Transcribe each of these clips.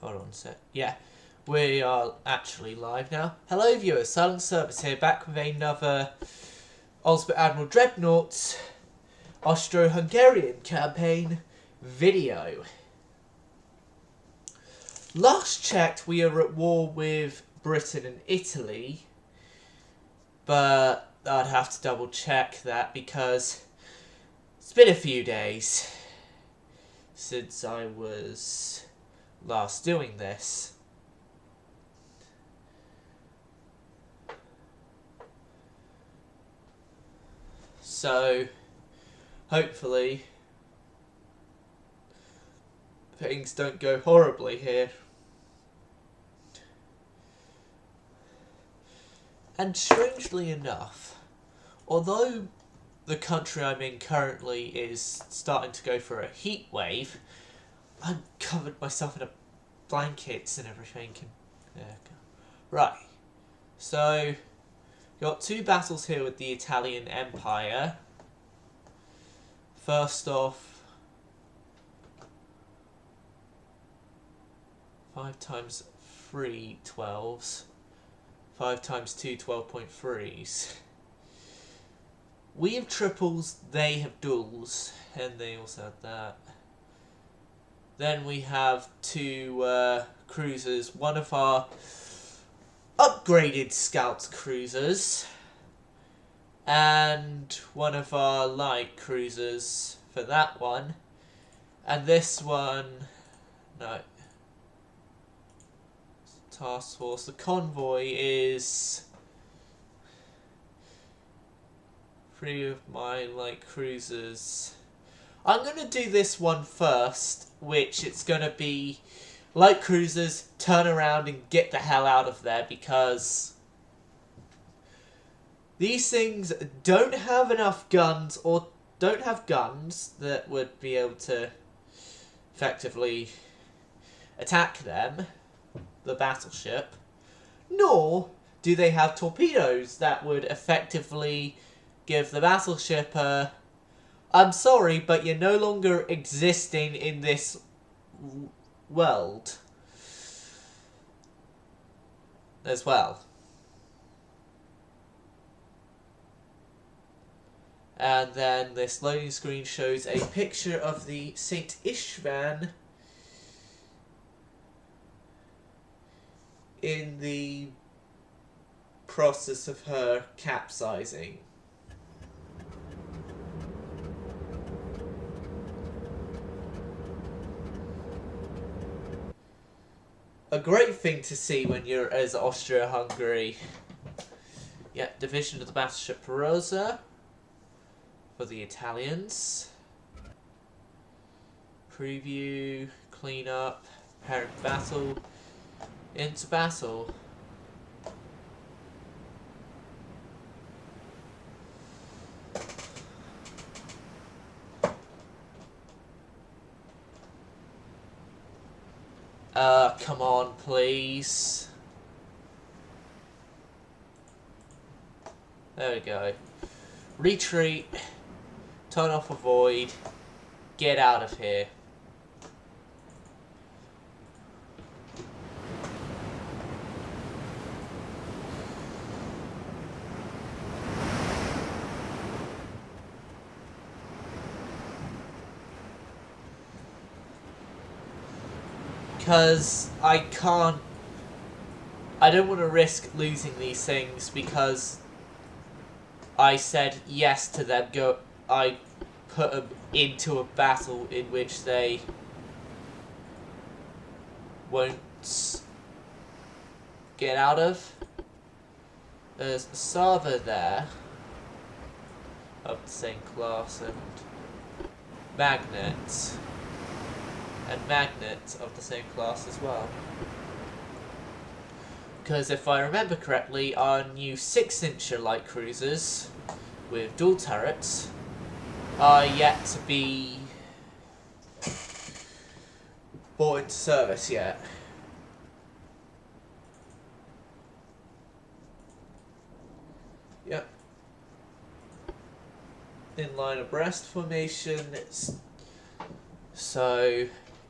Hold on a sec. Yeah, we are actually live now. Hello viewers, Silent Service here, back with another Ultimate Admiral Dreadnoughts Austro-Hungarian campaign video. Last checked, we are at war with Britain and Italy, but I'd have to double check that because it's been a few days since I was last doing this. So, hopefully, things don't go horribly here. And strangely enough, although the country I'm in currently is starting to go for a heat wave, I've covered myself in blankets and everything. Right, so got two battles here with the Italian Empire. First off, 5 times 3 12s, 5 times 2 12.3s. We have triples, they have duals, and they also have that. Then we have two cruisers, one of our upgraded scout cruisers, and one of our light cruisers for that one. And this one, no, task force, the convoy is 3 of my light cruisers. I'm going to do this one first, which it's going to be light cruisers, turn around and get the hell out of there, because these things don't have enough guns, or don't have guns that would be able to effectively attack them, the battleship, nor do they have torpedoes that would effectively give the battleship a "I'm sorry, but you're no longer existing in this world" as well. And then this loading screen shows a picture of the St. Istvan in the process of her capsizing. A great thing to see when you're as Austro-Hungary. Yeah, division of the battleship Rosa for the Italians. Preview, clean up, preparing battle, into battle. Come on, please. There we go. Retreat. Turn off avoid. Get out of here. Because I don't want to risk losing these things, because I said yes to them. I put them into a battle in which they won't get out of. There's a Sava there of the same class, and Magnet. And Magnet of the same class as well. Because if I remember correctly, our new 6-incher light cruisers with dual turrets are yet to be brought into service yet. Yep. In line abreast formation, so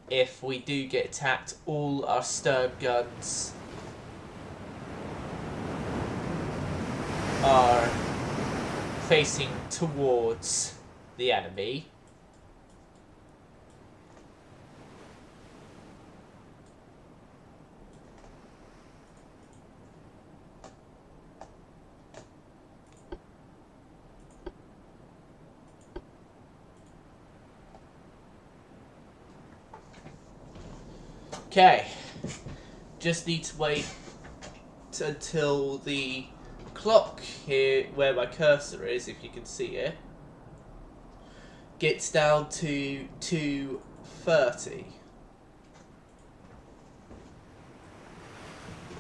if we do get attacked, all our stern guns are facing towards the enemy. Okay, just need to wait until the clock here, where my cursor is, if you can see it, gets down to 2:30.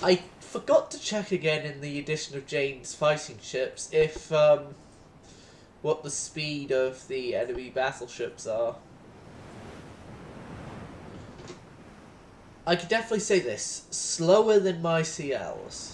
I forgot to check again in the edition of Jane's fighting ships if what the speed of the enemy battleships are. I could definitely say this, slower than my CLs.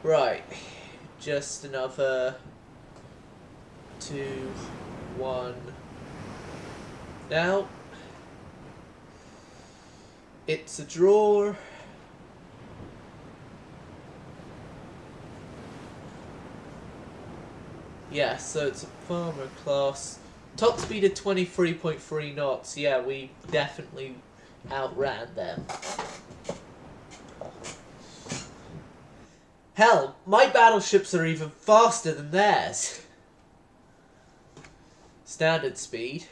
Right, just another 2, 1. Now, it's a draw. Yeah, so it's a farmer class. Top speed of 23.3 knots. Yeah, we definitely outran them. Hell, my battleships are even faster than theirs. Standard speed.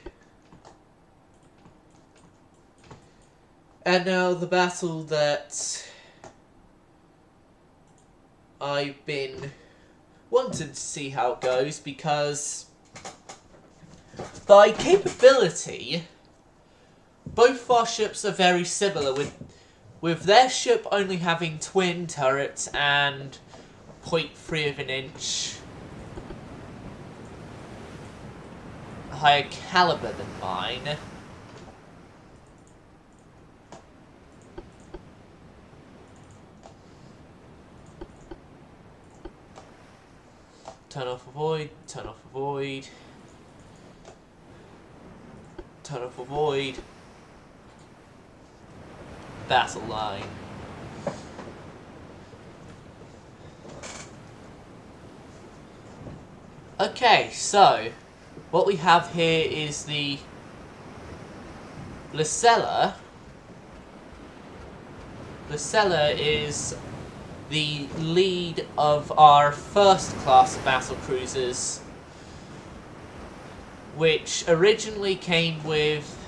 And now the battle that I've been wanting to see how it goes, because by capability, both our ships are very similar, with their ship only having twin turrets and 0.3 of an inch higher caliber than mine. Turn off avoid, turn off avoid, turn off avoid. Battle line. Okay, so what we have here is the Lucella. Lucella is the lead of our first class of battle cruisers, which originally came with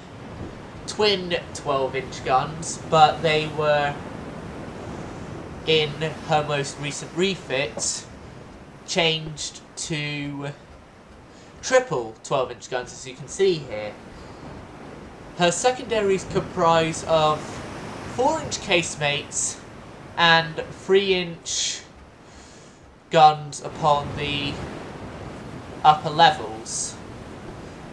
twin 12-inch guns, but they were, in her most recent refit, changed to triple 12-inch guns, as you can see here. Her secondaries comprise of 4-inch casemates and 3-inch guns upon the upper levels.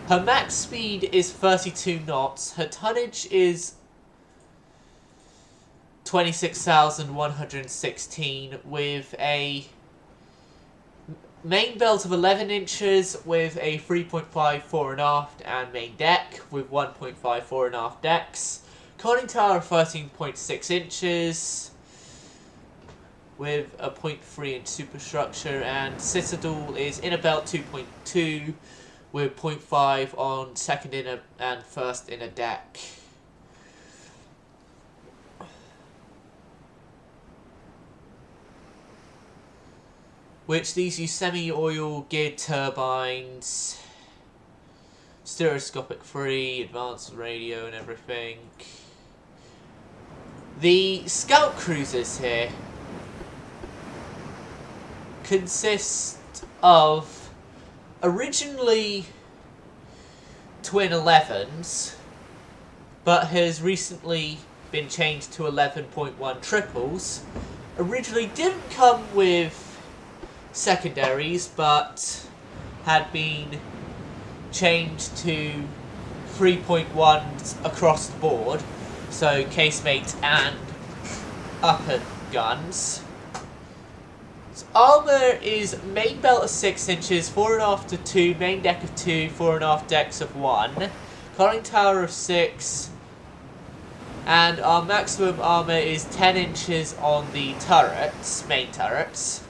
Her max speed is 32 knots. Her tonnage is 26,116 with a main belt of 11 inches with a 3.5 fore and aft and main deck with 1.5 fore and aft decks. Conning tower of 13.6 inches with a 0.3 inch superstructure, and citadel is inner belt 2.2 with 0.5 on second inner and first inner deck. Which these use semi-oil geared turbines, stereoscopic free, advanced radio and everything. The scout cruisers here consist of originally twin 11s, but has recently been changed to 11.1 triples, originally didn't come with secondaries, but had been changed to 3.1s across the board, so casemate and upper guns. So armour is main belt of 6 inches, 4.5 to 2, main deck of 2, 4.5 decks of 1, conning tower of 6, and our maximum armour is 10 inches on the turrets, main turrets.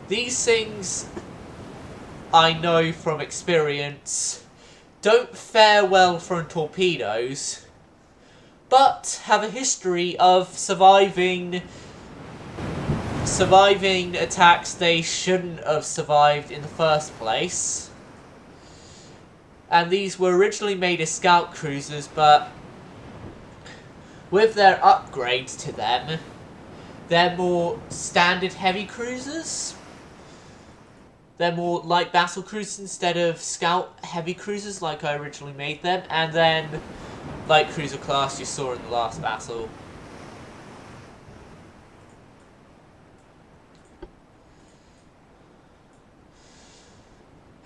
These things, I know from experience, don't fare well from torpedoes, but have a history of surviving attacks they shouldn't have survived in the first place. And these were originally made as scout cruisers, but with their upgrades to them, they're more standard heavy cruisers. They're more light battle cruisers instead of scout heavy cruisers like I originally made them. And then light cruiser class you saw in the last battle.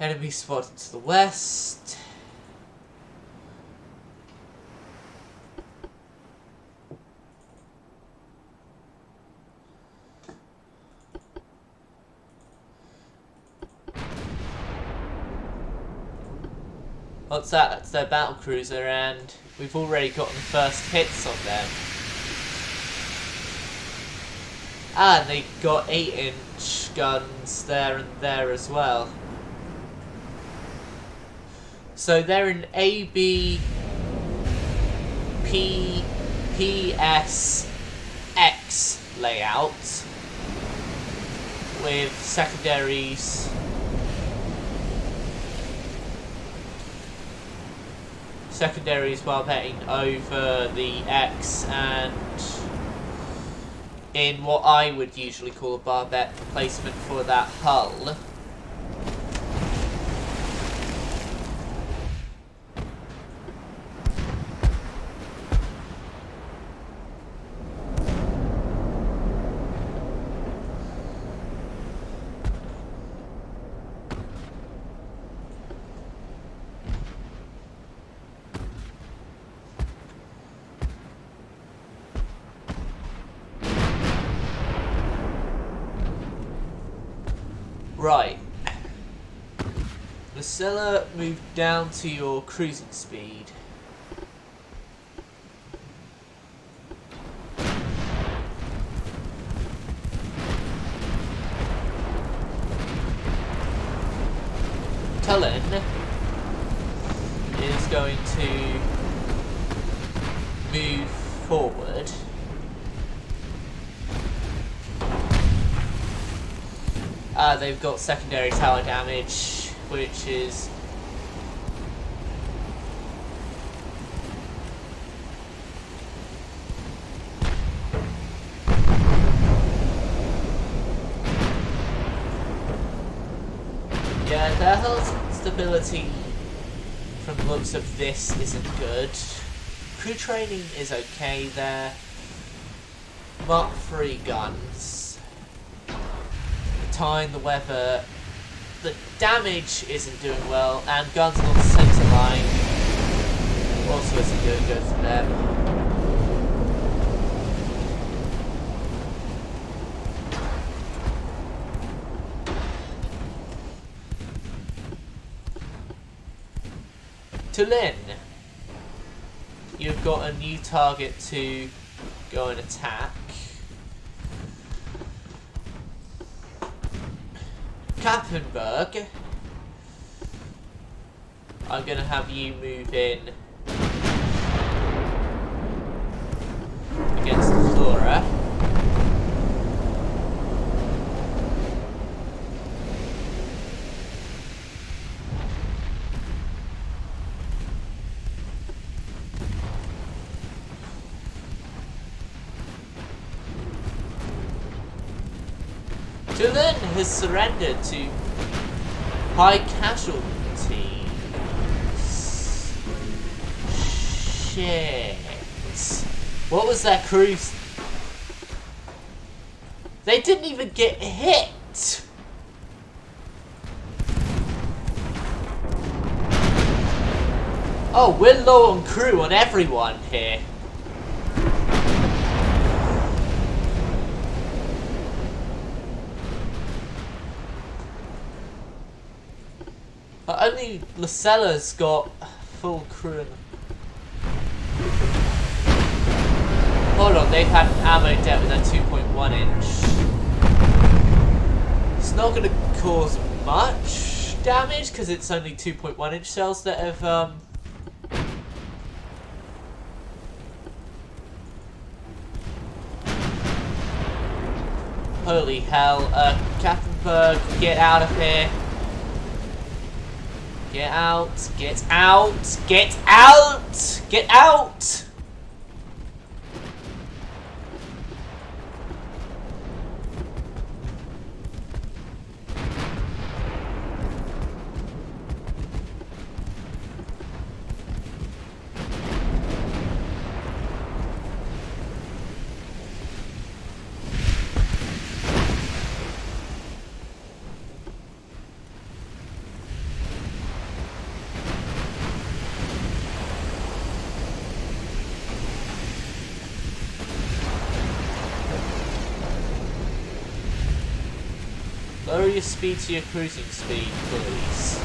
Enemy spotted to the west. What's that? That's their battle cruiser, and we've already gotten the first hits on them. And they got 8-inch guns there and there as well. So they're in A, B, P, P, S, X layout with secondaries. Secondaries barbeting over the X and in what I would usually call a barbette replacement for that hull. Right. Lucilla, move down to your cruising speed. Cullen is going to move forward. They've got secondary tower damage, which is yeah, their hull stability from the looks of this isn't good. Crew training is okay there. Mark III guns. Time, the weather, the damage isn't doing well, and guns along the centre line also isn't doing good for them. To Lynn, you've got a new target to go and attack. Kappenberg, I'm going to have you move in against the Flora. Tulin has surrendered to high casualties. shit. What was that cruise? They didn't even get hit. Oh, we're low on crew on everyone here. Only Lucella's got full crew. Hold on, they've had an ammo depth with a 2.1 inch. It's not going to cause much damage because it's only 2.1 inch shells that have holy hell, Captain Berg, get out of here. Get out, get out, get out, get out! Lower your speed to your cruising speed, please.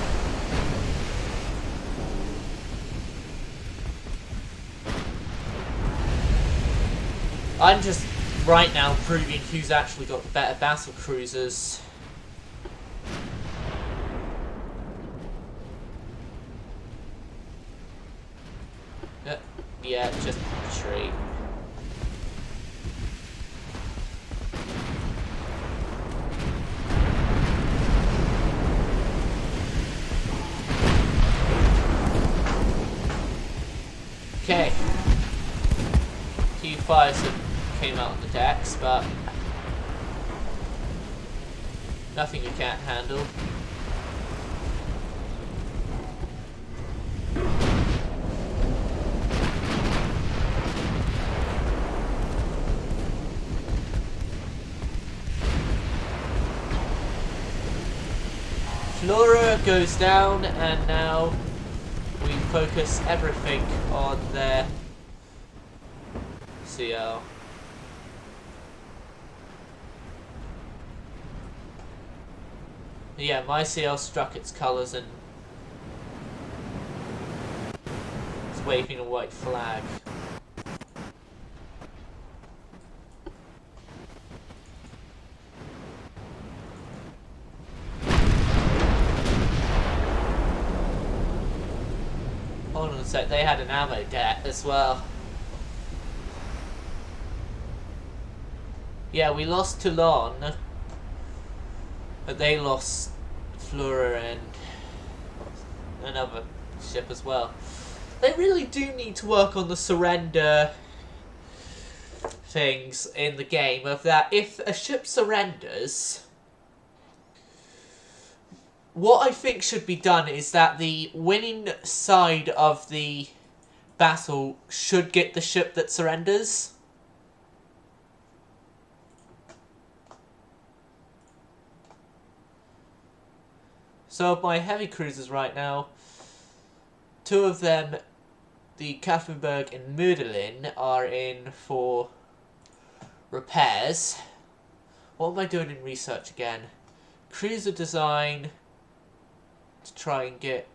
I'm just right now proving who's actually got the better battle cruisers. Yeah, just retreat. Okay. Q5s came out on the decks, but nothing you can't handle. Flora goes down, and now we focus everything on their CL. Yeah, my CL struck its colours and it's waving a white flag. Hold on a sec, they had an ammo debt as well. Yeah, we lost Toulon, but they lost Flora and another ship as well. They really do need to work on the surrender things in the game, of that if a ship surrenders, what I think should be done is that the winning side of the battle should get the ship that surrenders. So of my heavy cruisers right now, two of them, the Kaffenberg and Möderlin, are in for repairs. What am I doing in research again? Cruiser design, to try and get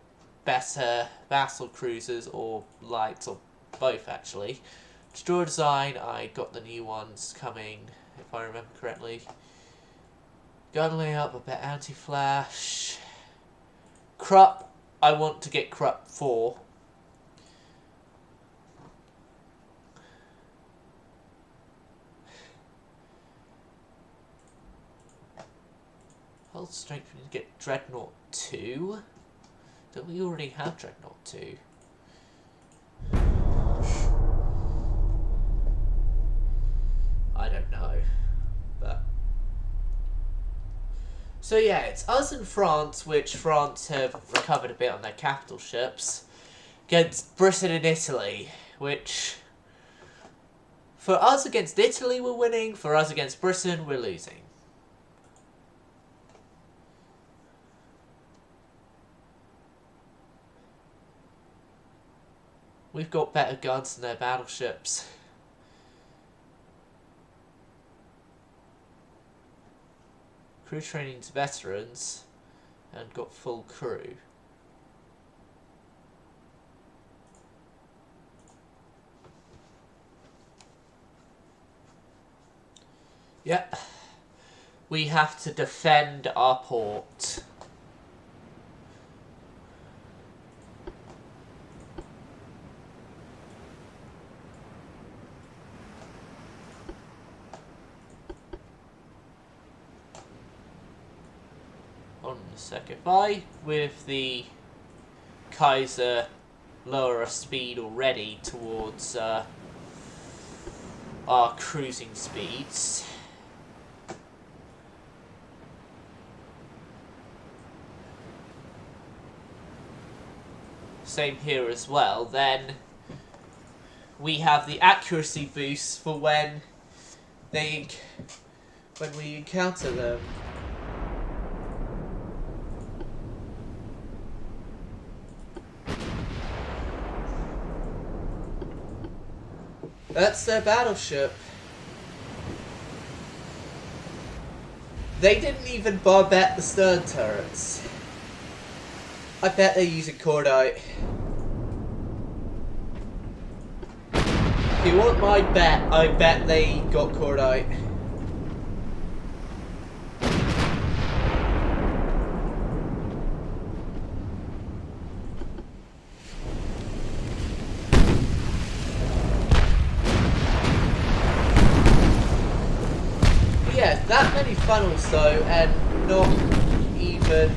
better battle cruisers, or lights, or both actually. Destroyer design, I got the new ones coming, if I remember correctly. Gun layout, a bit anti-flash. Krupp, I want to get Krupp 4. Hull strength, we need to get Dreadnought 2. Don't we already have Dreadnought 2? I don't know. But so yeah, it's us and France, which France have recovered a bit on their capital ships, against Britain and Italy, which for us against Italy we're winning, for us against Britain we're losing. We've got better guns than their battleships. Crew training to veterans and got full crew. Yep. We have to defend our port. On the second by with the Kaiser lower speed already towards our cruising speeds. Same here as well. Then we have the accuracy boost for when we encounter them. That's their battleship. They didn't even barbette the stern turrets. I bet they're using cordite. If you want my bet, I bet they got cordite. Yeah, that many funnels though, and not even...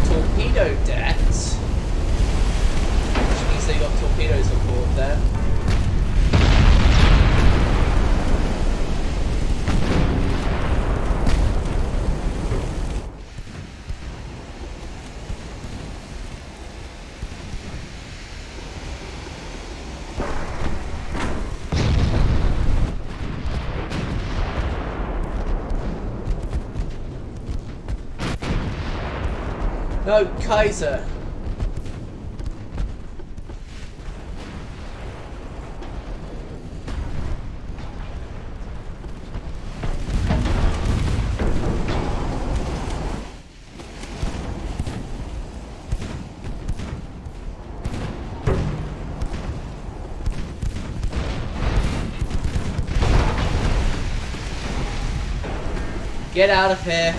torpedo decks, which means they got torpedoes on board then. No, Kaiser. Get out of here.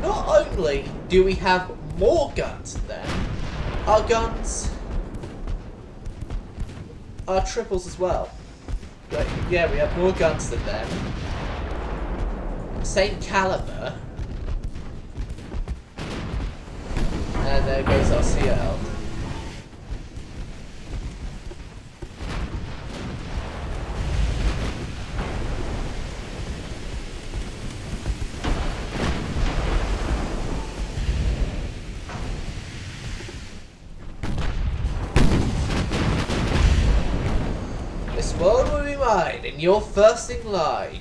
Not only do we have more guns than them, our guns are triples as well. But yeah, we have more guns than them. Same caliber. And there goes our CL. This world will be mine, and you're first in line.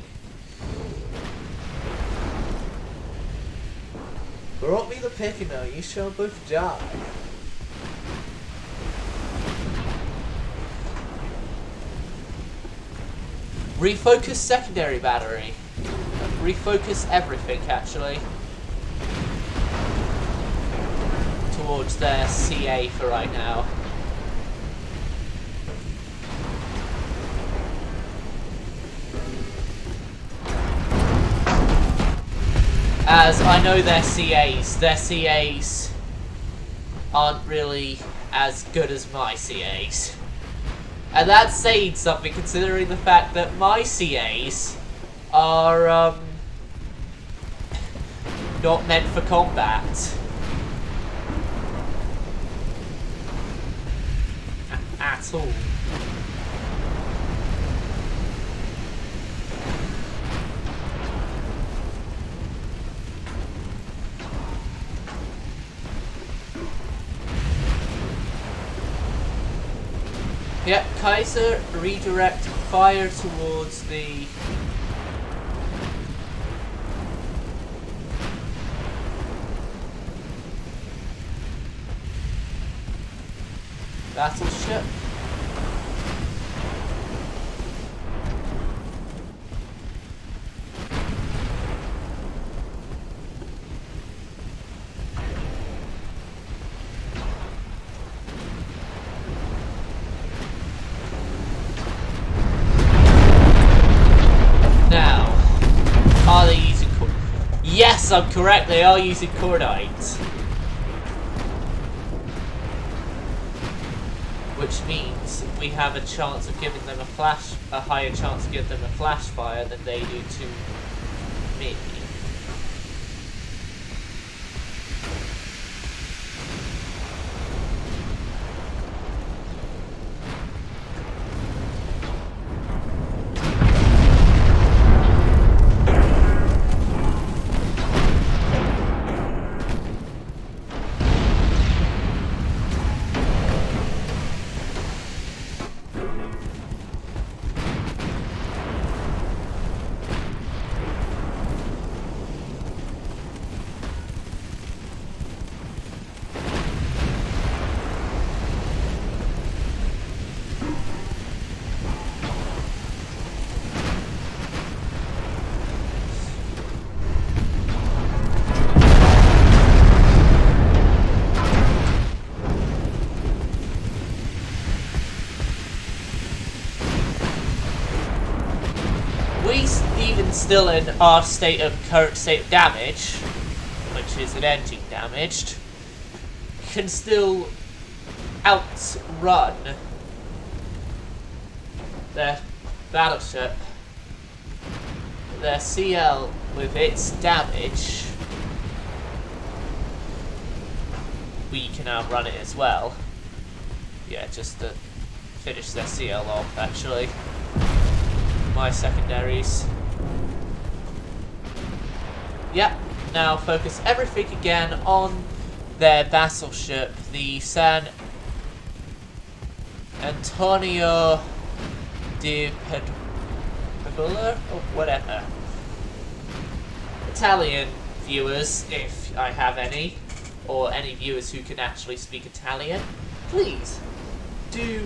Brought me the Piccino, you shall both die. Refocus secondary battery. Refocus everything, actually. Towards their CA for right now. As I know their CAs aren't really as good as my CAs. And that's saying something considering the fact that my CAs are not meant for combat. At all. Yep, Kaiser, redirect fire towards the... battleship. Now, are they using yes, I'm correct, they are using cordite. Which means we have a chance of giving them a higher chance of giving them a flash fire than they do to me. Even still in our current state of damage, which is an engine damaged, can still outrun their battleship. Their CL with its damage, we can outrun it as well. Yeah, just to finish their CL off, actually. My secondaries. Yep, now focus everything again on their battleship, the San Antonio de Padula, or whatever. Italian viewers, if I have any, or any viewers who can actually speak Italian, please do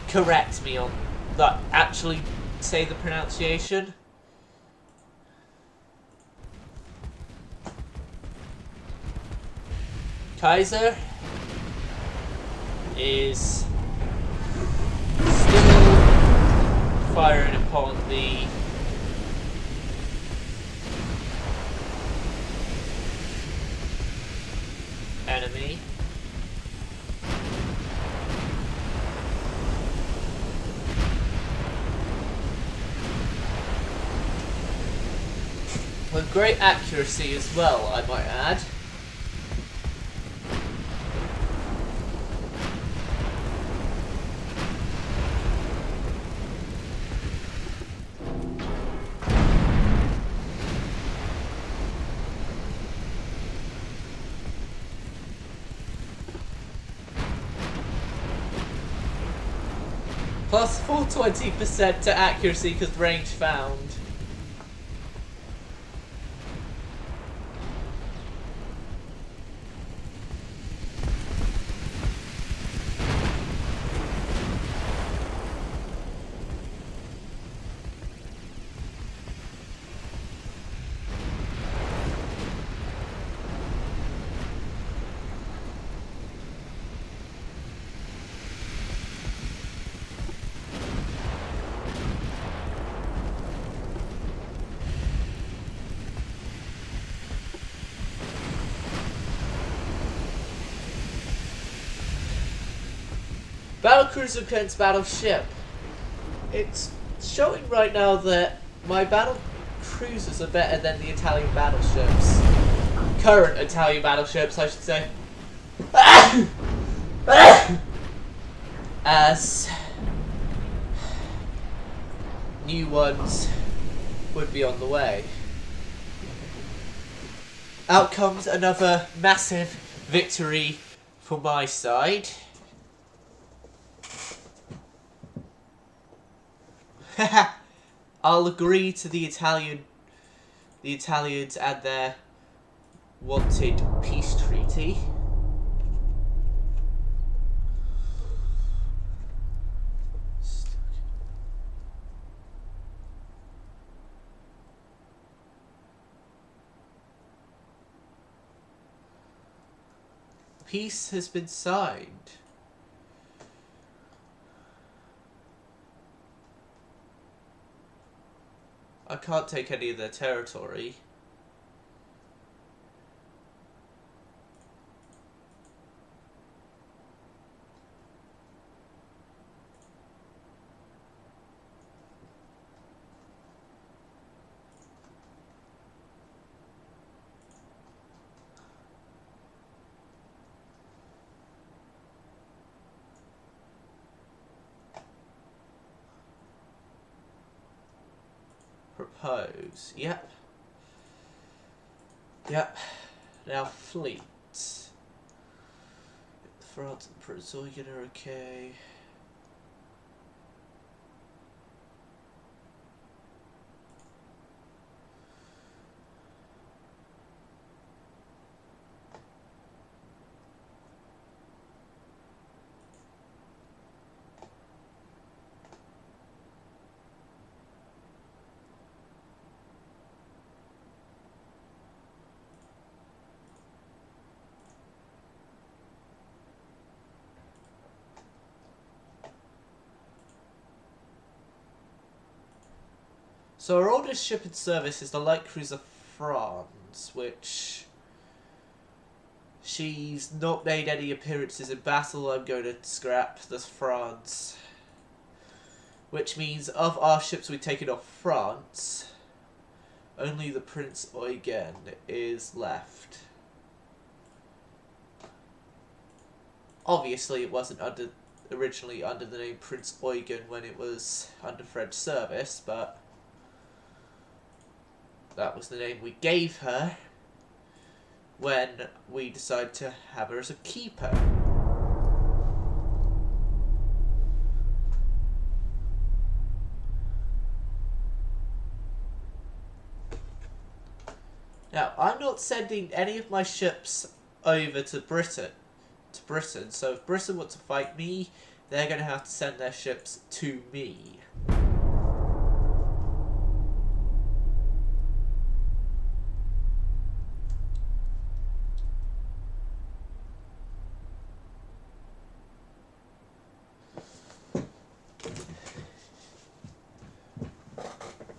correct me on that. Actually say the pronunciation. Kaiser is still firing upon the enemy. With great accuracy as well, I might add. Plus 420% to accuracy because range found. Battlecruiser against battleship. It's showing right now that my battle cruisers are better than the Italian battleships. Current Italian battleships, I should say. As new ones would be on the way. Out comes another massive victory for my side. I'll agree to the Italians and their wanted peace treaty. Peace has been signed. I can't take any of their territory. Propose. Yep. Yep. Now fleet. France and Prince Eugen are okay. So our oldest ship in service is the light cruiser France, which she's not made any appearances in battle. I'm going to scrap this France. Which means of our ships we've taken off France, only the Prince Eugen is left. Obviously it wasn't originally under the name Prince Eugen when it was under French service, but that was the name we gave her when we decided to have her as a keeper. Now, I'm not sending any of my ships over to Britain. So if Britain want to fight me, they're going to have to send their ships to me.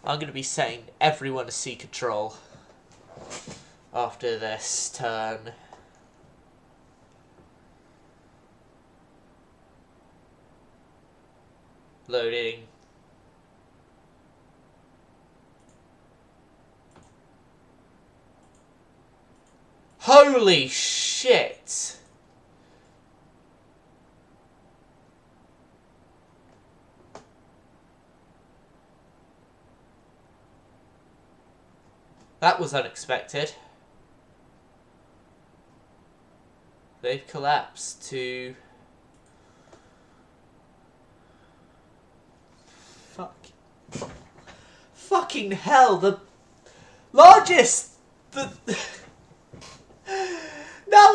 I'm going to be setting everyone to sea control after this turn. Loading. Holy shit! That was unexpected. They've collapsed to... Fucking hell, the largest... Now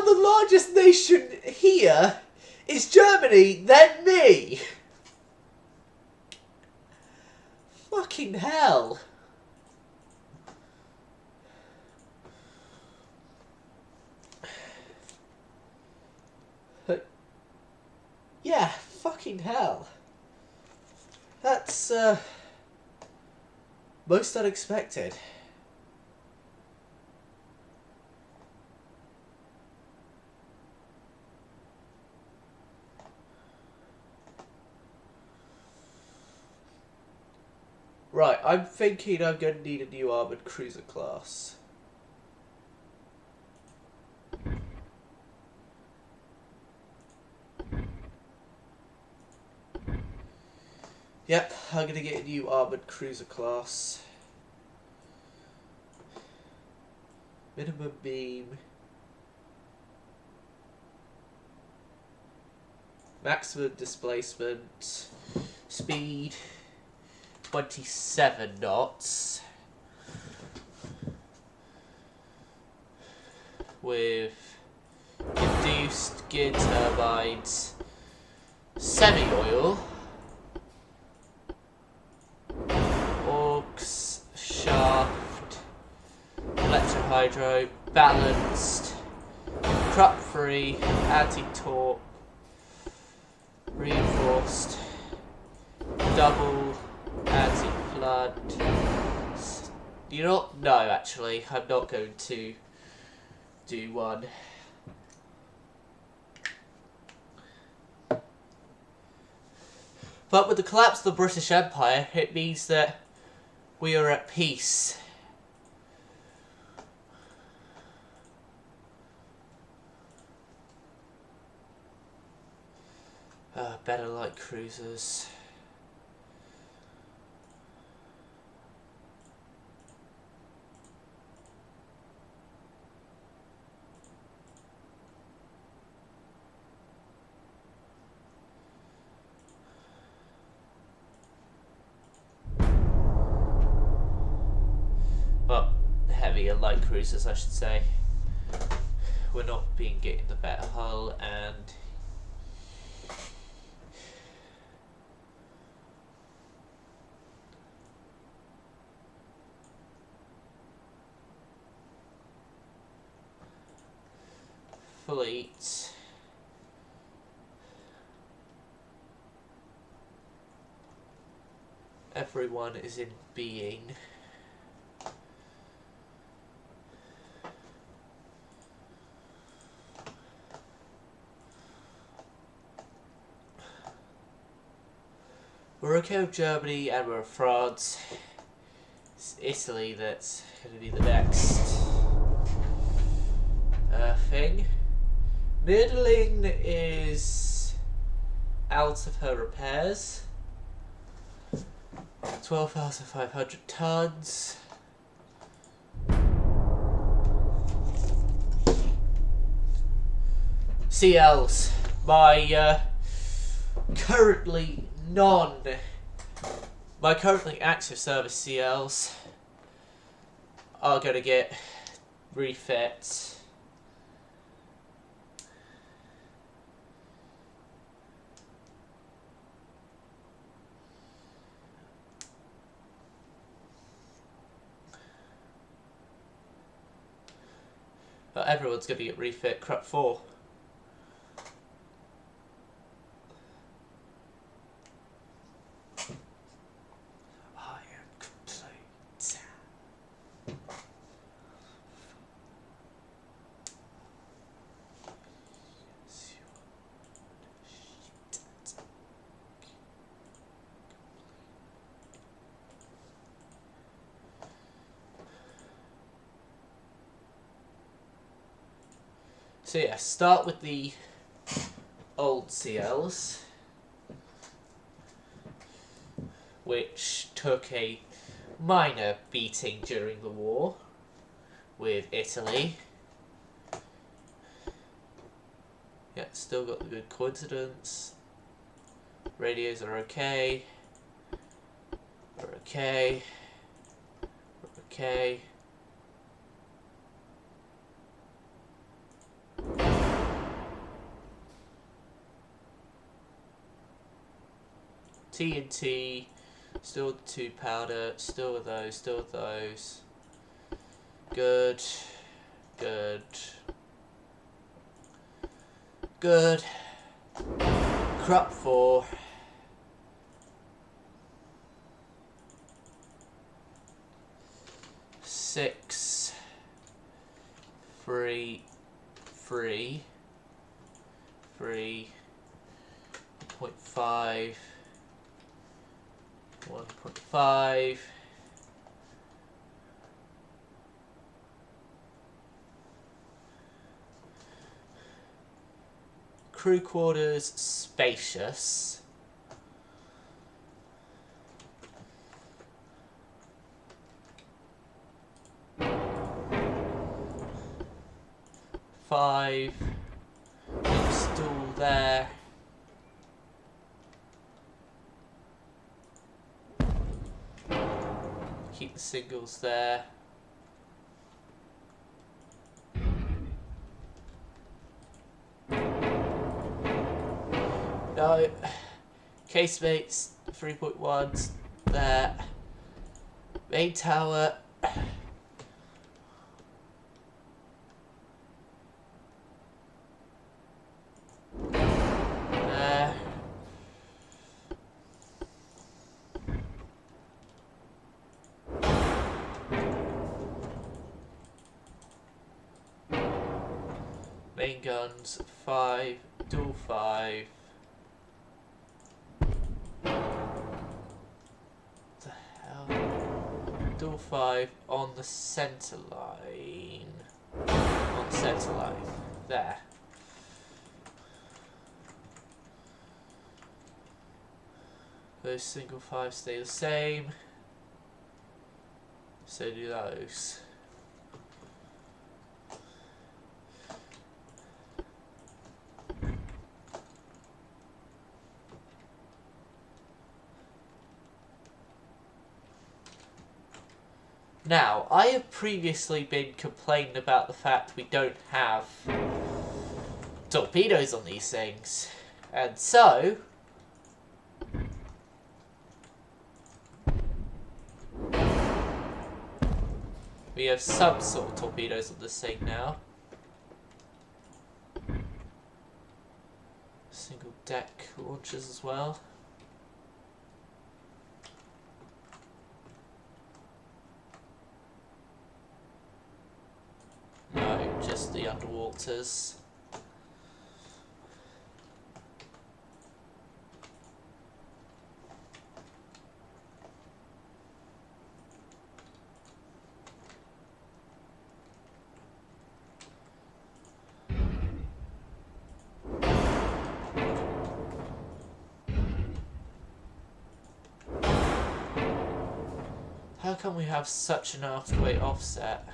the largest nation here is Germany, then me! Fucking hell. Yeah, fucking hell. That's, most unexpected. Right, I'm thinking I'm going to need a new armoured cruiser class. Yep, I'm going to get a new armoured cruiser class. Minimum beam. Maximum displacement. Speed 27 knots. With induced gear turbines. Semi-oil. Augs, shaft, electrohydro, balanced, Krupp-free, anti-torque, reinforced, double, anti-flood. You know what? No, actually, I'm not going to do one. But with the collapse of the British Empire, it means that we are at peace. Better light cruisers. Well, heavier light cruisers, I should say. We're not getting the better hull, and fleet. Everyone is in being. We're okay with Germany and we're with France. It's Italy that's going to be the next thing. Middling is out of her repairs. 12,500 tons. CLs. My currently active service CLs are going to get refit. But everyone's going to get refit Krupp 4. So yeah, start with the old CLs, which took a minor beating during the war with Italy. Yeah, still got the good coincidence. Radios are okay. We're okay. We're okay. TNT, still with 2 powder, still with those, still with those. Good, good, good. Krupp 4. Six, 3, 3.5. 1.5. Crew quarters, spacious. Five. Stool there. Keep the singles there. No. Casemates, 3.1s there. Main tower. There. Main guns, 5, dual 5. Dual 5 on the centre line. On the centre line. There. Those single 5 stay the same. So do those. Now, I have previously been complaining about the fact we don't have torpedoes on these things. And so, we have some sort of torpedoes on this thing now. Single deck launchers as well. No, just the underwaters. How come we have such an aft-to-weight offset?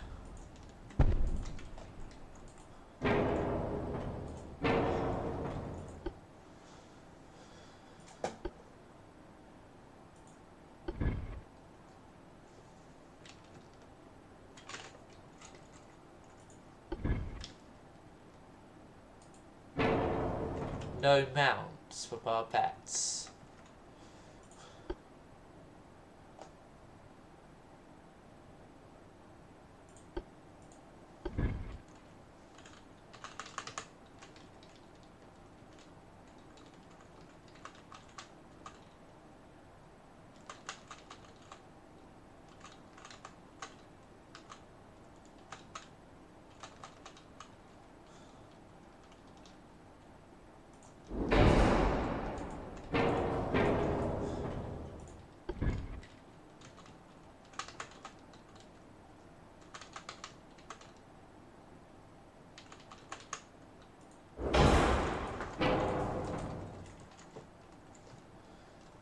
No mounts for barbettes.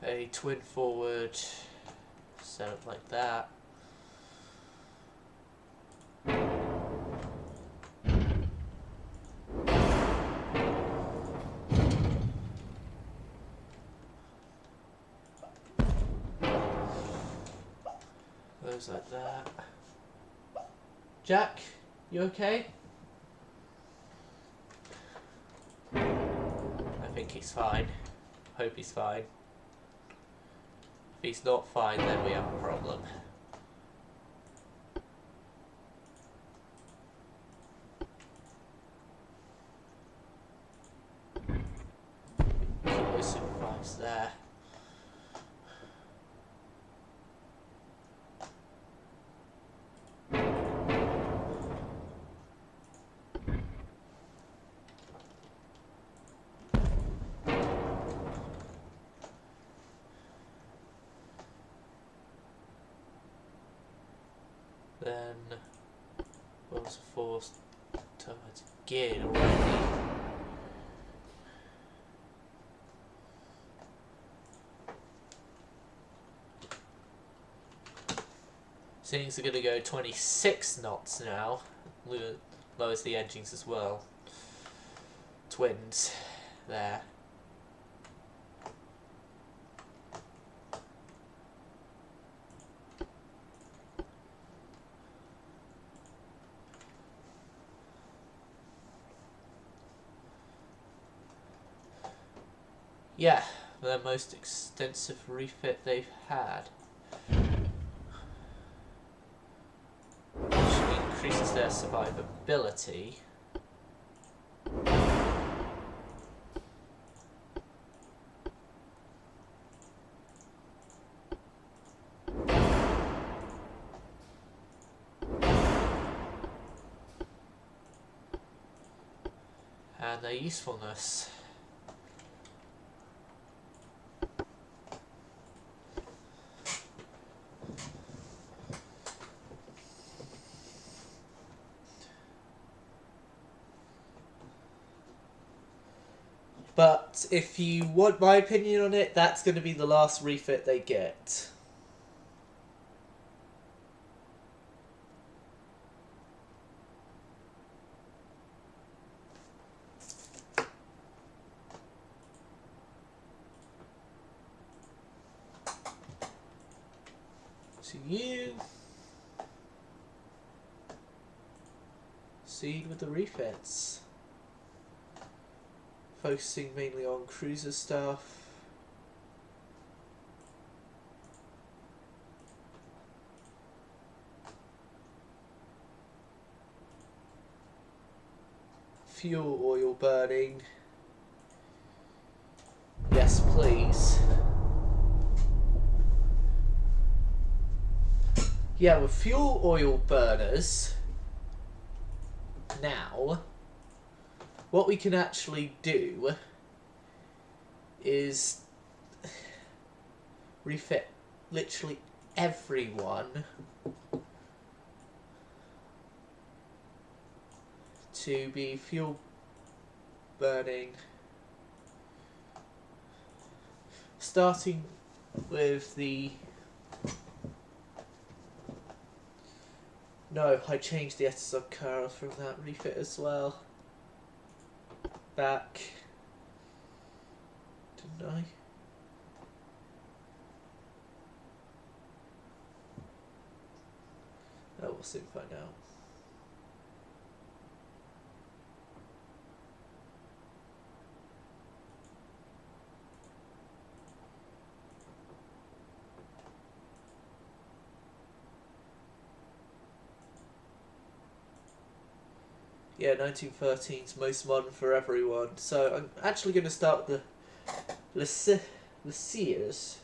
A twin forward, set up like that. Those like that. Jack, you okay? I think he's fine. Hope he's fine. If he's not fine, then we have a problem. Keep those super fives there. Then was forced towards geared already. Things are going to go 26 knots now. Lowers the edgings as well. Twins there. Yeah, the most extensive refit they've had. Which increases their survivability. And their usefulness. But if you want my opinion on it, that's going to be the last refit they get. To you. Proceed with the refits. Focusing mainly on cruiser stuff. Fuel oil burning. Yes, please. Yeah, with fuel oil burners, now, what we can actually do is refit literally everyone to be fuel burning, starting with the... No, I changed the SSR car from that refit as well. Back. Didn't I? Oh, we'll soon find out. Yeah, 1913's most modern for everyone. So I'm actually going to start with the Sears.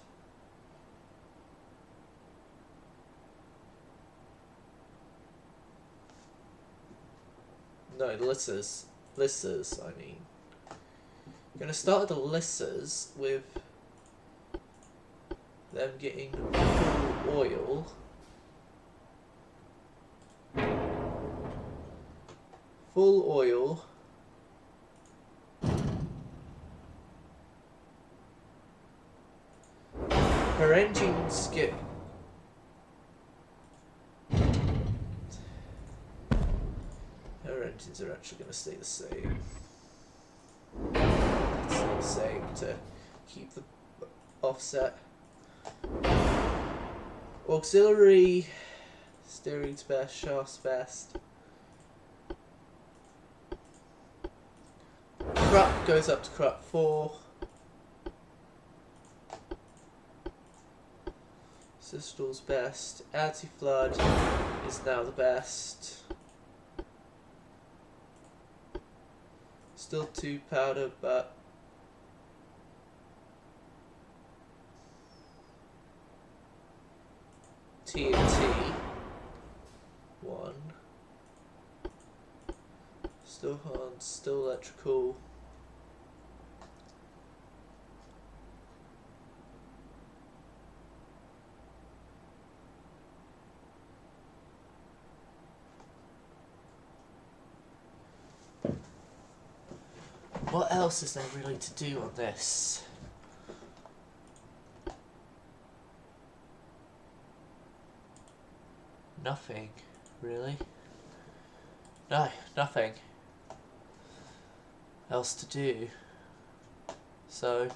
No, the Lissas. Lissas, I mean. I'm going to start with the Lissas with them getting full oil. Full oil. Her engines get... Her engines are actually going to stay the same. Stay the same to keep the offset. Auxiliary, steering's best, shaft's best. Crop goes up to crop 4. Systol's best. Anti-flood is now the best. Still 2 powder, but TNT 1. Still Hans, still electrical. What else is there really to do on this? Nothing, really. No, nothing else to do. So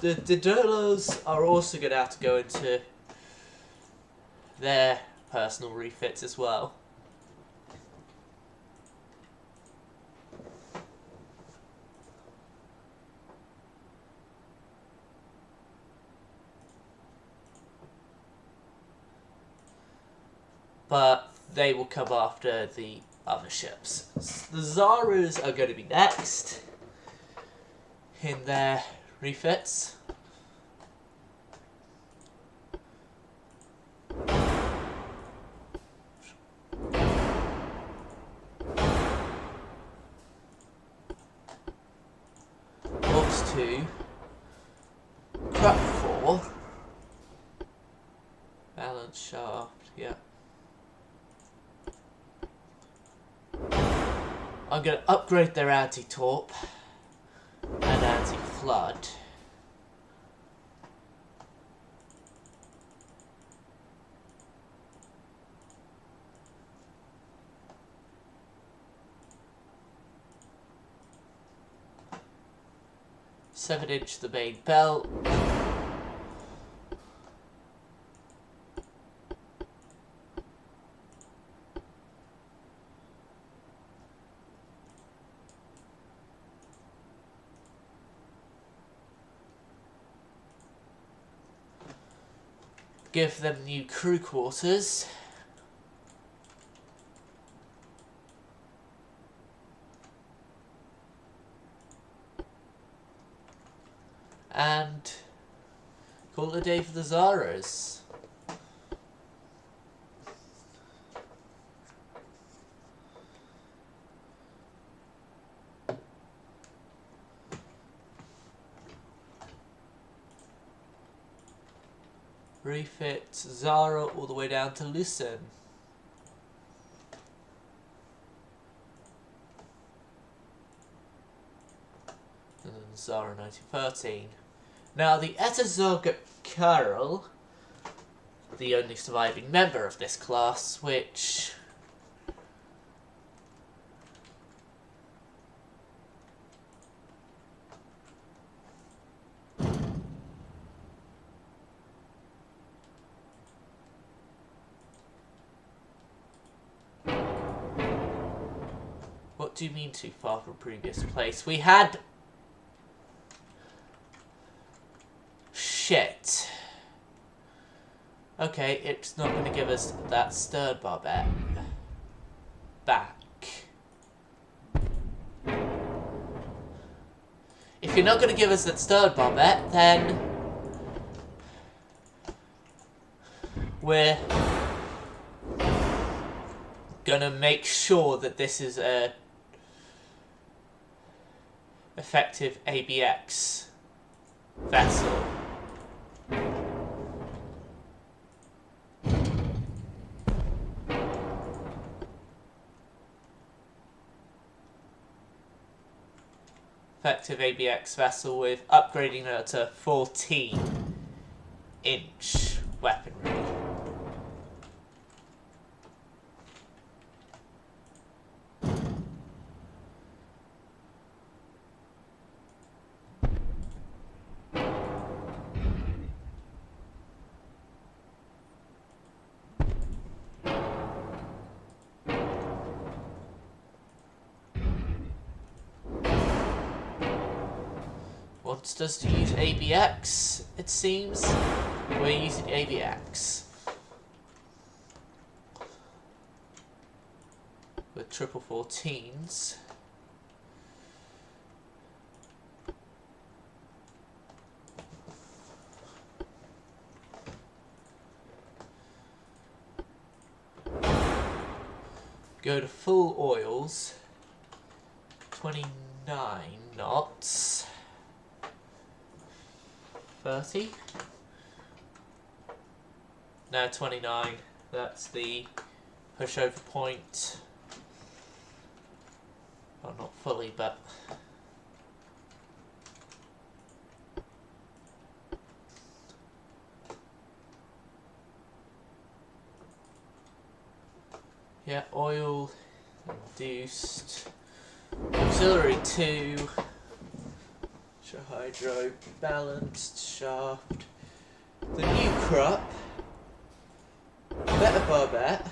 the Dreadnoughts are also going to have to go into their personal refits as well. But they will come after the other ships. The Zaras are going to be next in their refits. Box 2, Crap 4, Balance Shaft, yeah. I'm going to upgrade their anti-torp and anti-flood. Seven-inch the main belt. Give them new crew quarters. And call it a day for the Zaras. Refit Zara all the way down to Lucerne. And then Zara 1913. Now the Etazog Karel, the only surviving member of this class, which what do you mean too far from previous place? We had shit. Okay, it's not going to give us that stern barbette back. If you're not going to give us that stern barbette, then we're going to make sure that this is a effective ABX vessel. Effective ABX vessel with upgrading her to 14-inch weaponry. Wants us to use ABX, it seems. We're using ABX. With triple 14s. Go to full oils. 29 knots. 30. Now 29. That's the pushover point. Well, not fully, but... yeah, oil, induced, auxiliary 2, hydro, balanced, shaft, the new crop, better barbette,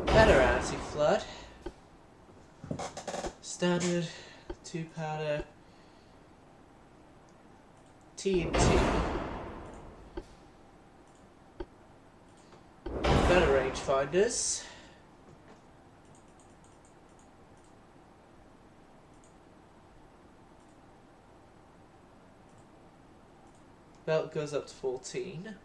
better anti-flood, standard, 2 powder, TNT, better rangefinders, belt goes up to 14.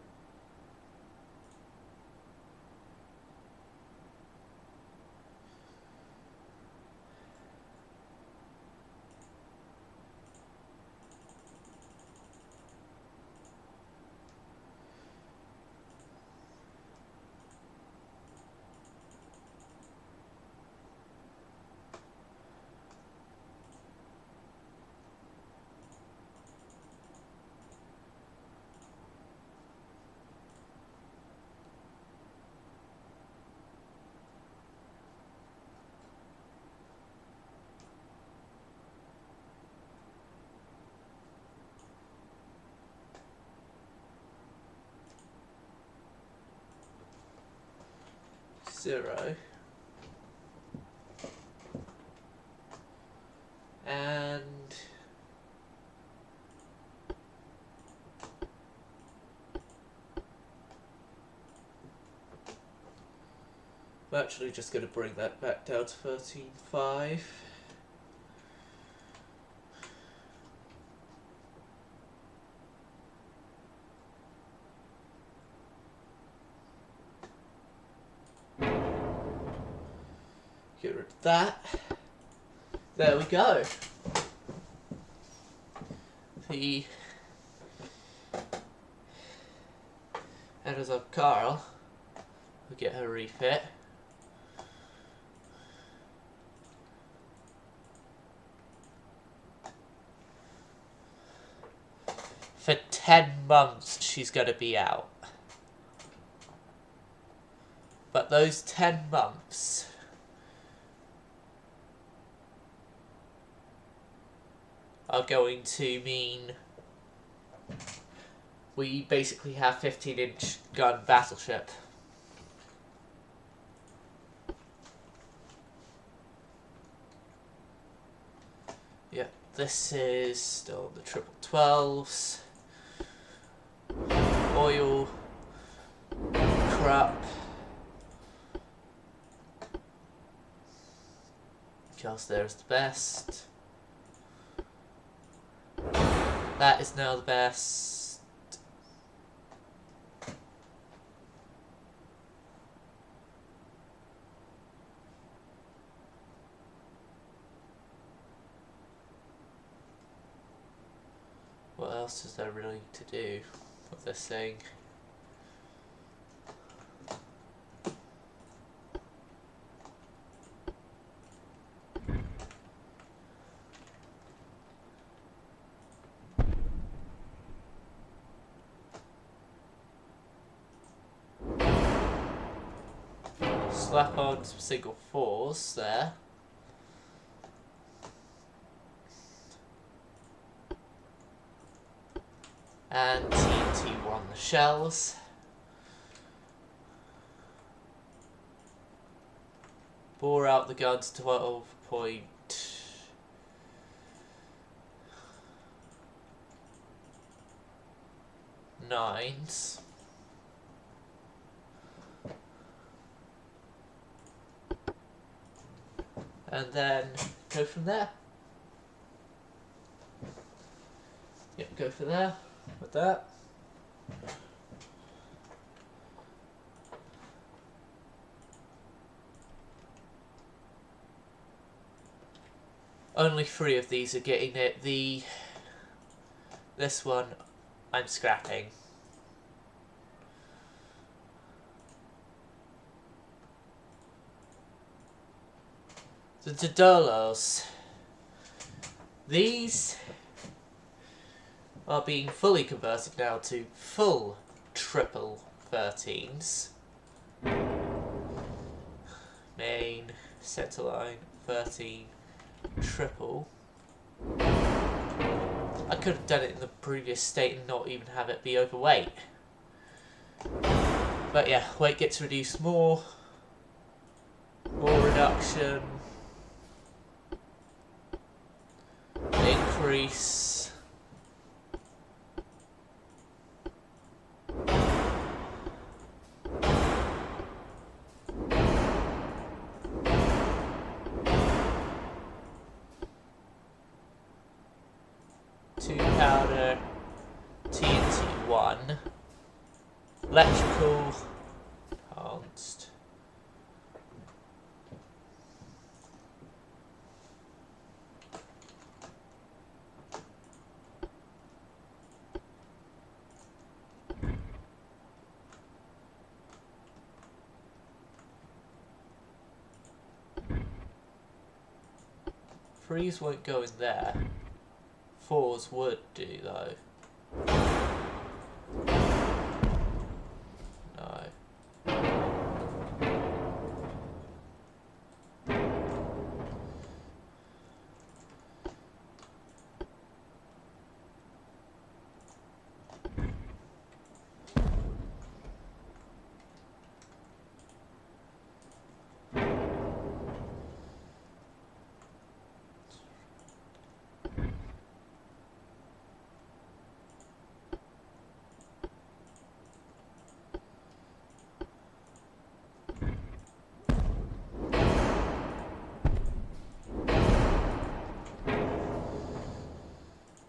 Zero. And I'm actually just going to bring that back down to 13.5. Get rid of that. There we go. The headers of Carl will get her refit. For 10 months she's going to be out. But those 10 months are going to mean we basically have 15-inch gun battleship. Yep, this is still the 12s. Oil, crap. Because there's the best. That is now the best. What else is there really to do with this thing? Slap on some single 4s there. And TNT1 the shells. Bore out the guns to 12.9s. And then go from there. Yep, go from there with that. Only 3 of these are getting it. This one I'm scrapping. The Dodolos. These are being fully converted now to full triple 13s. Main, centerline, 13, triple. I could have done it in the previous state and not even have it be overweight. But yeah, weight gets reduced more. More reduction. Increase. Two powder. TNT 1. Electrical. Enhanced. Threes won't go in there. Fours would do though. No.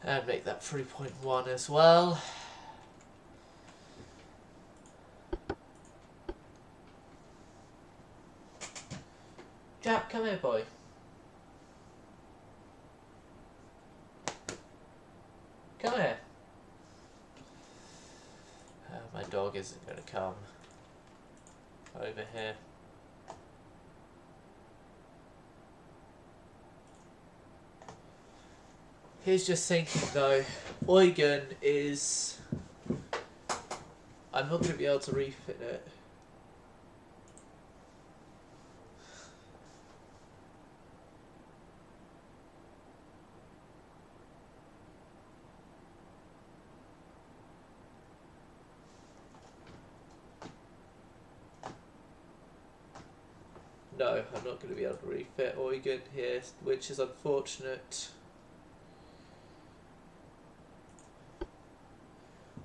And make that 3.1 as well. Jack, come here, boy. Come here. My dog isn't going to come over here. Here's just thinking though, Eugen is... I'm not going to be able to refit it. No, I'm not going to be able to refit Eugen here, which is unfortunate.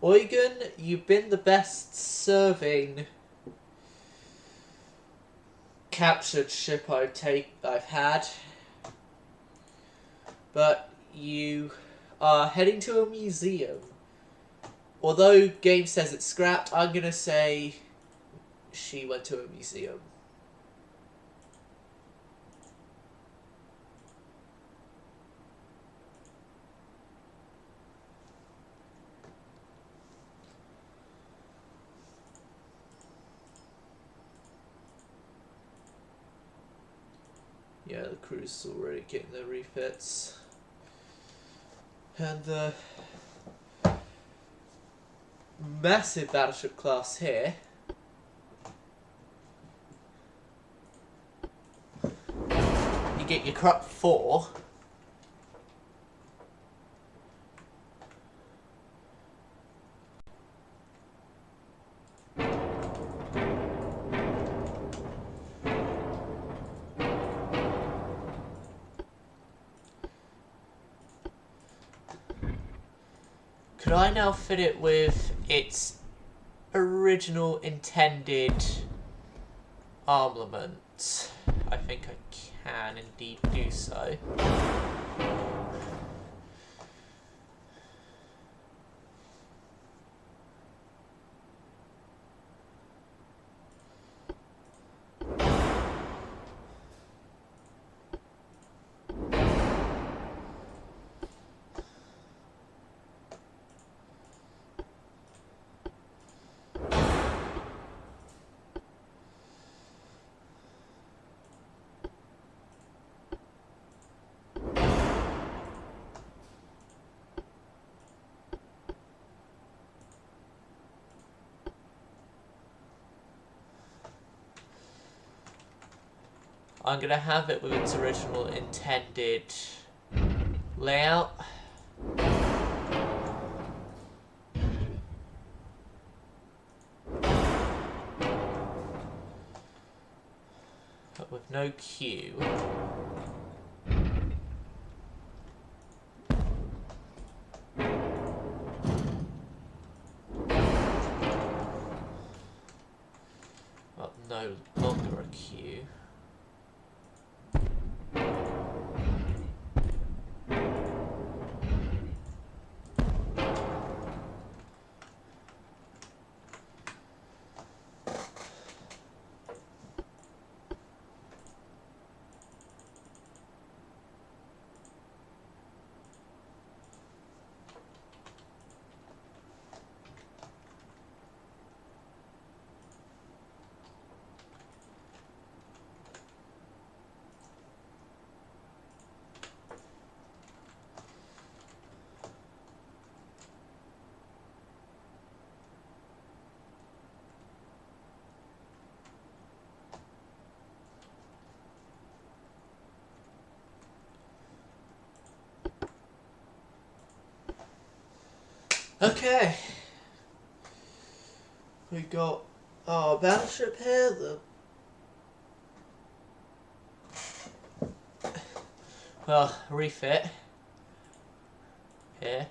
Eugen, you've been the best serving captured ship I've had, but you are heading to a museum. Although game says it's scrapped, I'm gonna say she went to a museum. Yeah, the crew's already getting their refits. And the massive battleship class here you get your Krupp 4. Could I now fit it with its original intended armament? I think I can indeed do so. I'm going to have it with its original intended layout. But with no queue. Well, no longer a queue. Okay, we got our battleship here, refit here.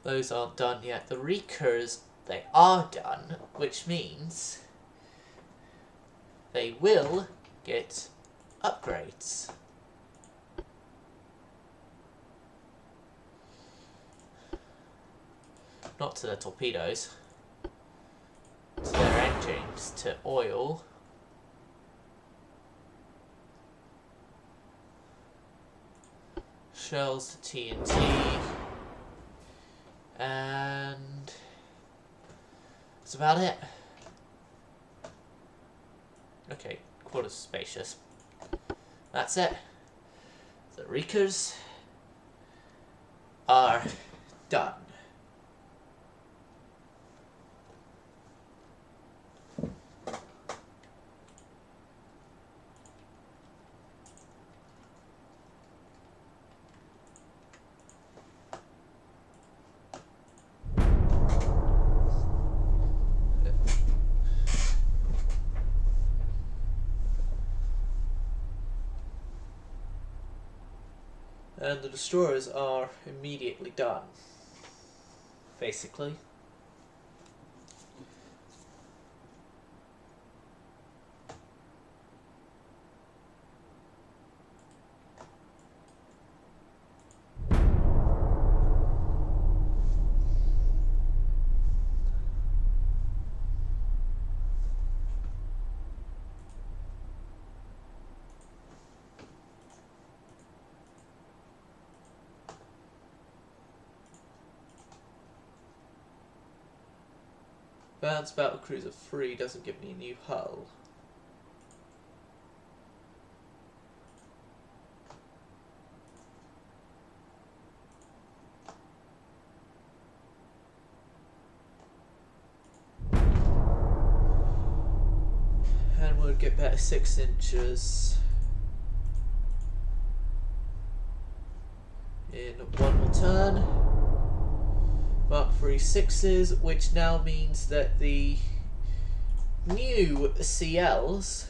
Those aren't done yet. The recurs, they are done, which means they will get upgrades. Not to the torpedoes, to their engines, to oil. Shells to TNT. And that's about it. Okay, quarters spacious. That's it. The recurs are done. And the destroyers are immediately done, basically. Advanced Battlecruiser 3 doesn't give me a new hull. And we'll get better 6 inches in one more turn. Mark 3 6s, which now means that the new CLs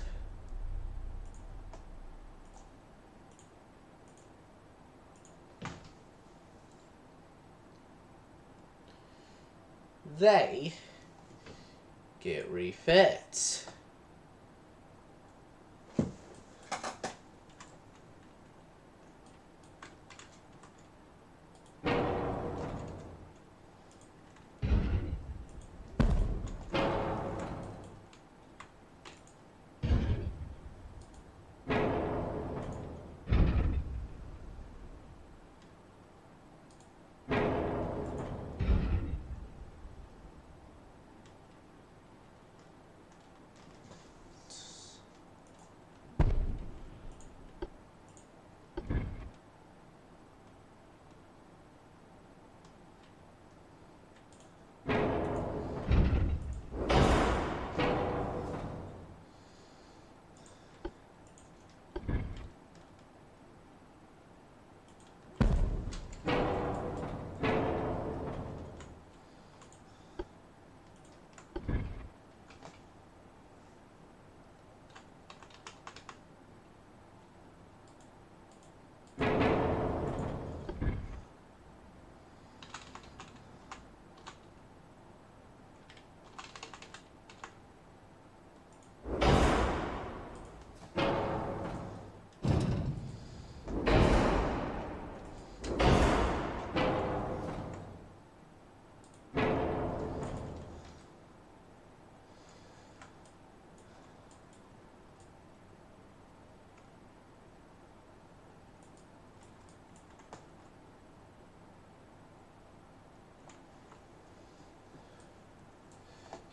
they get refit.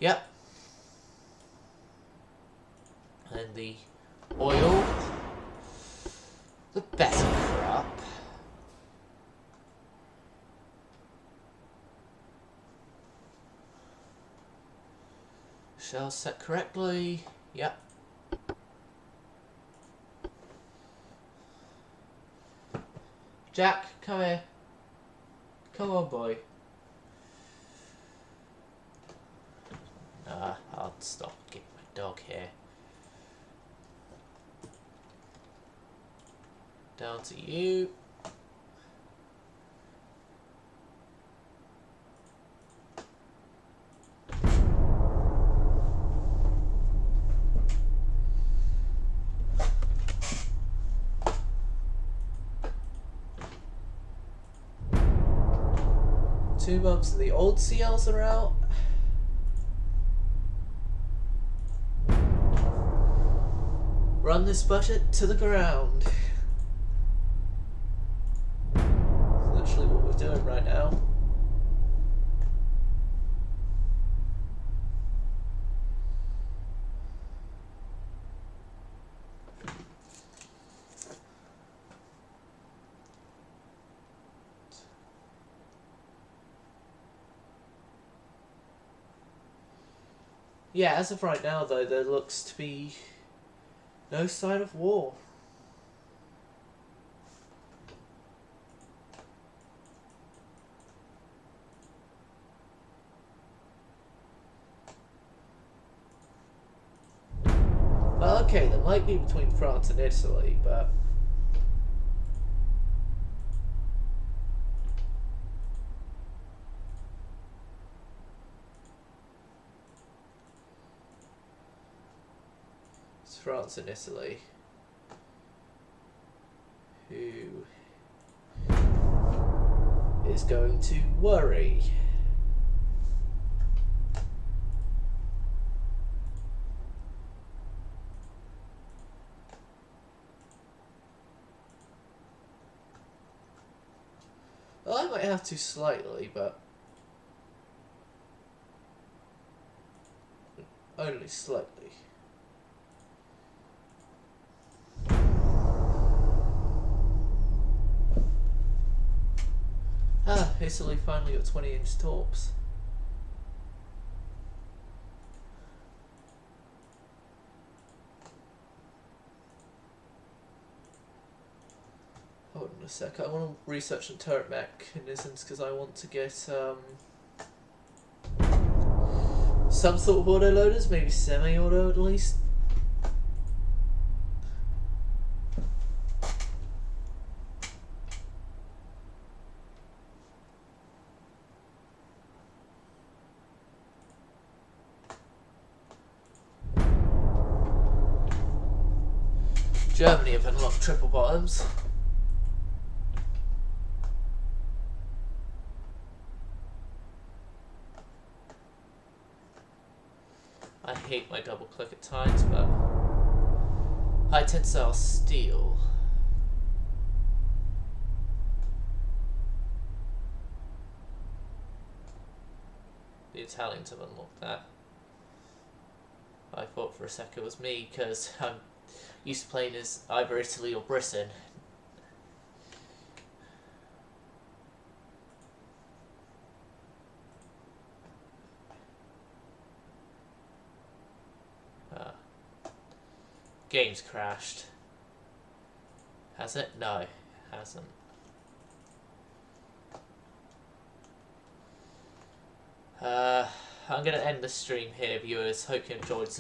Yep. And the oil, the better crop. Shell set correctly. Yep. Jack, come here. Come on, boy. I'll stop getting my dog here. Down to you. Two bumps and the old CLs are out. Run this budget to the ground. That's literally what we're doing right now. Yeah, as of right now though, there looks to be no sign of war. Well, okay, there might be between France and Italy, but... it's France and Italy. Who is going to worry? Well, I might have to slightly, but only slightly. Ah, Italy finally got 20-inch torps. Hold on a sec, I want to research the turret mechanisms because I want to get some sort of autoloaders, maybe semi-auto at least. Germany have unlocked triple bottoms. I hate my double click at times, but high tensile steel. The Italians have unlocked that. I thought for a sec it was me because I'm used to playing as either Italy or Britain. Game's crashed. Has it? No, it hasn't. I'm going to end the stream here, viewers. Hope you enjoyed.